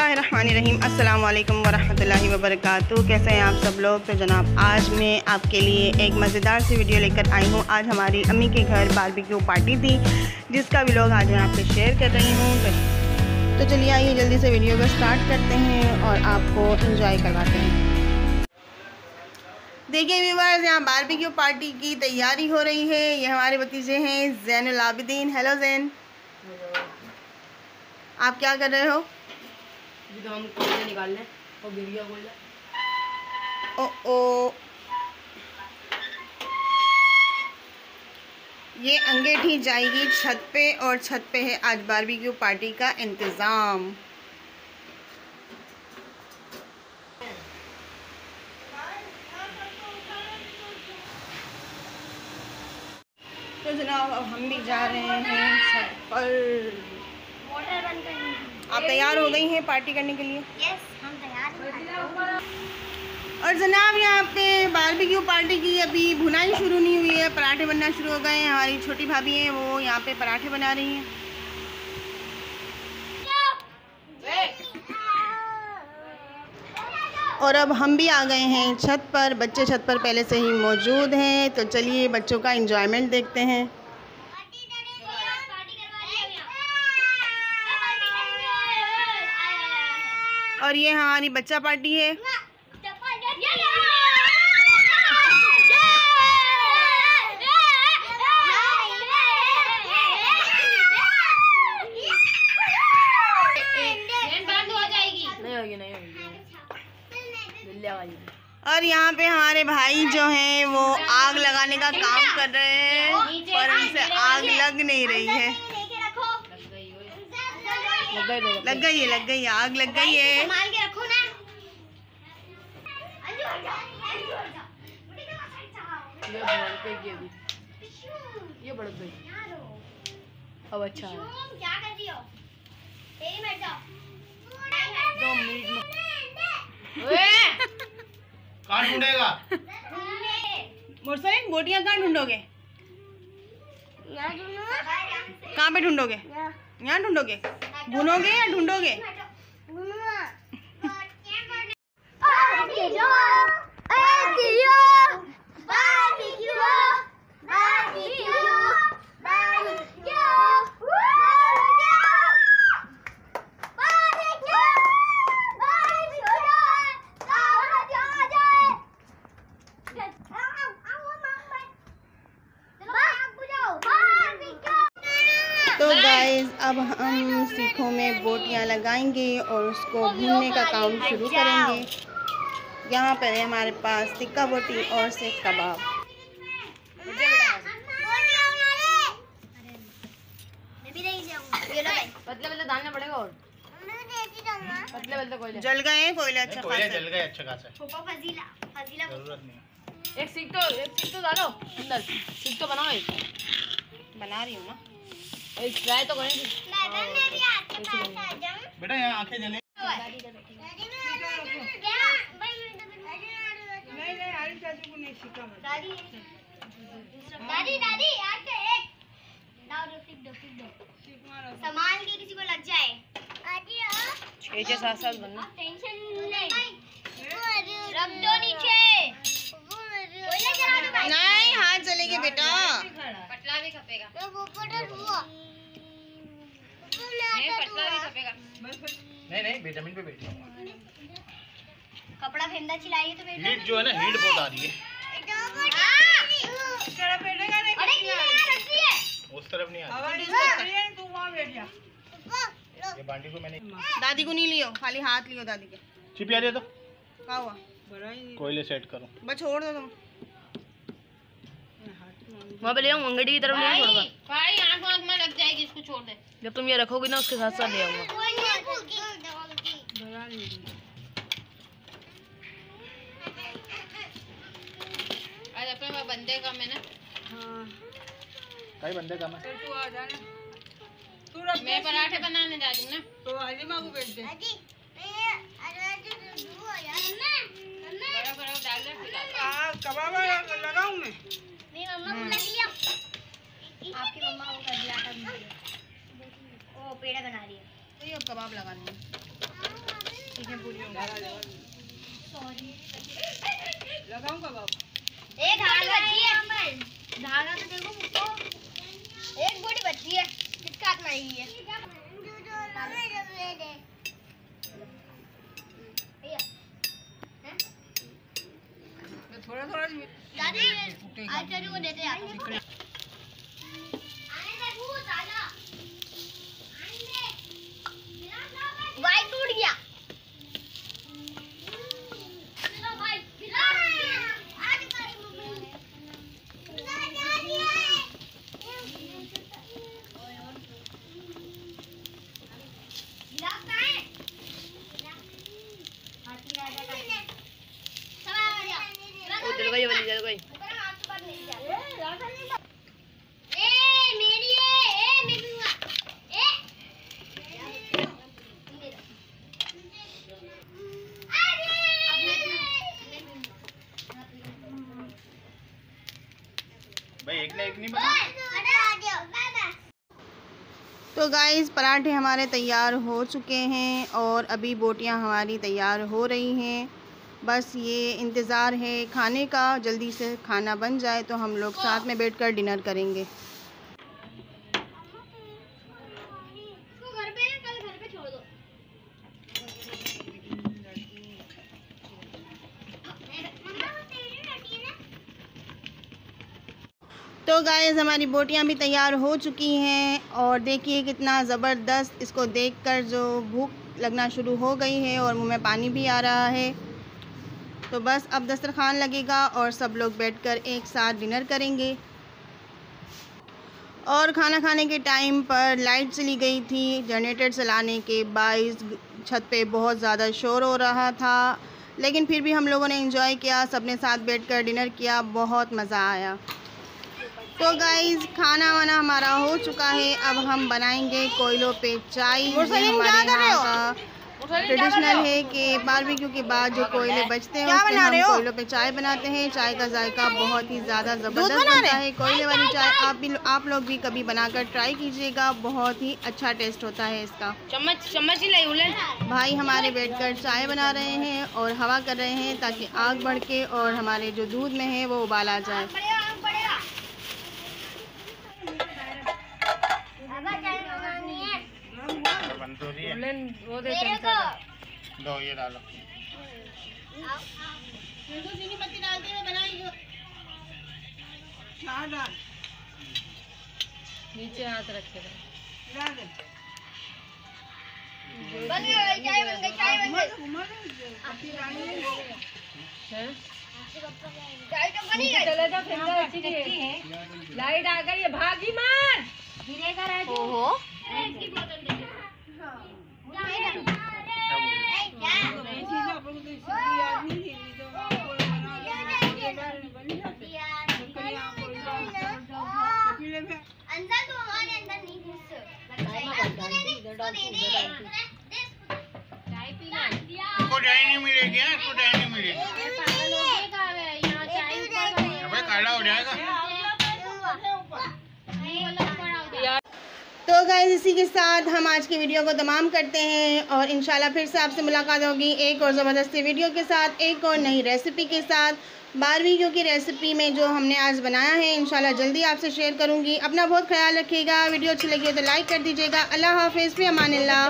बिस्मिल्लाहिर्रहमानिर्रहीम। अस्सलाम वालेकुम वरहमतुल्लाहि वबरकातुहू। कैसे हैं आप सब लोग। तो जनाब आज मैं आपके लिए एक मज़ेदार सी वीडियो लेकर आई हूँ। आज हमारी अम्मी के घर बारबेक्यू पार्टी थी जिसका व्लॉग आज मैं आपसे शेयर कर रही हूँ। तो चलिए आइए जल्दी से वीडियो को स्टार्ट करते हैं और आपको इंजॉय करवाते हैं। देखिए व्यूअर्स, यहाँ बारबेक्यू पार्टी की तैयारी हो रही है। ये हमारे भतीजे हैं ज़ैनुल आबिदीन। हेलो ज़ैन, आप क्या कर रहे हो? तो हम कोयले निकाल लें और गिर गया कोयला। ओ ये अंगीठी जाएगी छत पे और छत पे है आज बारबेक्यू पार्टी का इंतज़ाम। तो जनाब अब हम भी जा रहे हैं छत पर। आप तैयार हो गई हैं पार्टी करने के लिए? यस, हम तैयार हैं। और जनाब यहाँ पे बारबेक्यू पार्टी की अभी भुनाई शुरू नहीं हुई है, पराठे बनना शुरू हो गए हैं। हमारी छोटी भाभी हैं, वो यहाँ पे पराठे बना रही हैं। और अब हम भी आ गए हैं छत पर। बच्चे छत पर पहले से ही मौजूद हैं, तो चलिए बच्चों का एंजॉयमेंट देखते हैं। और ये हमारी बच्चा पार्टी है। और यहाँ पे हमारे भाई जो हैं वो आग लगाने का काम कर रहे हैं और उनसे आग लग नहीं रही है। लग गई है, आग लग गई है। ये बढ़ गई। अब अच्छा है। क्या कर रही हो? 2 मिनट में कहाँ ढूंढेगा? मुर्सलिन बोटियाँ कहाँ ढूंढोगे? कहाँ पे ढूंढोगे? यहाँ ढूंढोगे? भुनोगे या ढूंढोगे? तो गाइस अब हम सीखों में बोटियाँ लगाएंगे और उसको भूनने का काम शुरू करेंगे। यहाँ पर है हमारे पास टिक्का बोटी और सेक कबाब। पतले डालना पड़ेगा और पतले कोयले जल गए कोयले अच्छा कोयले खासा। जल गए अच्छा खासा। जरूरत नहीं। एक सीख तो डालो अंदर। सीख तो बनाओ। एक बना रही हूँ ना। एक ट्राई तो करें। बेटा यहाँ आंखें जले। सामान के किसी को लग जाए 6-7 बनना। टेंशन नहीं, रख दो नीचे। नहीं हाथ जलेंगे बेटा। पतला भी खपेगा। पतला भी खपेगा। नहीं जमीन पे बैठ। कपड़ा फेंदा चिल्लाइए तो बेटा। हीट जो है ना, हीट बहुत आ रही है। उस तरफ नहीं आ रही। ये बाल्टी को मैंने दादी को नहीं लियो, खाली हाथ लियो दादी के। चिप आ रही है तो क्या हुआ? कोयले सेट करो। बस छोड़ दो तुम। वहाँ पे ले आऊँ अंगड़ी की तरफ ले आऊँ थोड़ा सा। भाई आँख में लग जाएगी, इसको छोड़ दे। जब तुम ये रखोगी ना उसके साथ साथ ले आऊँगा। आज अपने पास बंदे कम है ना। कई बंदे कम है। तू आ जाना। मैं पराठे बनाने जा रही हूँ ना। तो हालिमा को भेज दे। बड़ा बड़ा डाल दे। कबाब लगाऊं मैं? मेरी मम्मा को लग लिया। आपकी मम्मा को कर दिया था। ओ पेड़ा बना रही है। तो ये अब कबाब लगा लेंगे। लगाऊंगा बाबू। एक धागा बची है, धागा तो देखो मुझको, एक बोटी बची है, किसका हाथ में आई है? थोड़ा थोड़ा दादी आचार्य को देते हैं। वाई टूट गया। भाई एक ना एक नहीं बना। तो गाइस पराठे हमारे तैयार हो चुके हैं और अभी बोटियां हमारी तैयार हो रही हैं। बस ये इंतज़ार है खाने का, जल्दी से खाना बन जाए तो हम लोग साथ में बैठकर डिनर करेंगे। घर पे कल घर पे छोड़ दो। तो गाइस हमारी बोटियां भी तैयार हो चुकी हैं और देखिए कितना ज़बरदस्त, इसको देखकर जो भूख लगना शुरू हो गई है और मुंह में पानी भी आ रहा है। तो बस अब दस्तरखान लगेगा और सब लोग बैठकर एक साथ डिनर करेंगे। और खाना खाने के टाइम पर लाइट चली गई थी, जनरेटर चलाने के बाइस छत पे बहुत ज़्यादा शोर हो रहा था, लेकिन फिर भी हम लोगों ने एंजॉय किया, सबने साथ बैठकर डिनर किया, बहुत मज़ा आया। तो गाइज़ खाना वाना हमारा हो चुका है, अब हम बनाएंगे कोयलों पे चाय। ये हमारे यहाँ का ट्रेडिशनल है कि बारबेक्यू के बाद जो कोयले बचते हैं उससे हम कोयलों पे चाय बनाते हैं। चाय का जायका बहुत ही ज़्यादा ज़बरदस्त बनता है। कोयले वाली चाय आप लोग भी कभी बनाकर ट्राई कीजिएगा, बहुत ही अच्छा टेस्ट होता है इसका। चम्मच ही लाई भाई हमारे बैठकर चाय बना रहे हैं और हवा कर रहे हैं ताकि आग भड़के और हमारे जो दूध में है वो उबाल आ जाए। वो दे दो, ये डालो। चीनी पत्ती डालते हुए बनाइए। नीचे हाथ रखे बन गई चाय, बन गई चाय, बन गई चाय तो बनी गई। चले जाओ फिर अच्छी है। लाइट आ गई है, भागी मत गिरेगा रह। ओहो इसकी बोतल दे। अंदर तो हमारे अंदर नहीं घुस चाय पीना इसको चाय नहीं मिलेगी, इसको चाय नहीं मिलेगी। अबे काला हो जाएगा। तो गाइस इसी के साथ हम आज की वीडियो को तमाम करते हैं और इंशाल्लाह फिर से आपसे मुलाकात होगी एक और ज़बरदस्त वीडियो के साथ, एक और नई रेसिपी के साथ। बारबेक्यू की रेसिपी में जो हमने आज बनाया है इंशाल्लाह जल्दी आपसे शेयर करूंगी। अपना बहुत ख्याल रखिएगा। वीडियो अच्छी लगी हो तो लाइक कर दीजिएगा। अल्लाह हाफ़िज़, फ़ी अमानिल्लाह।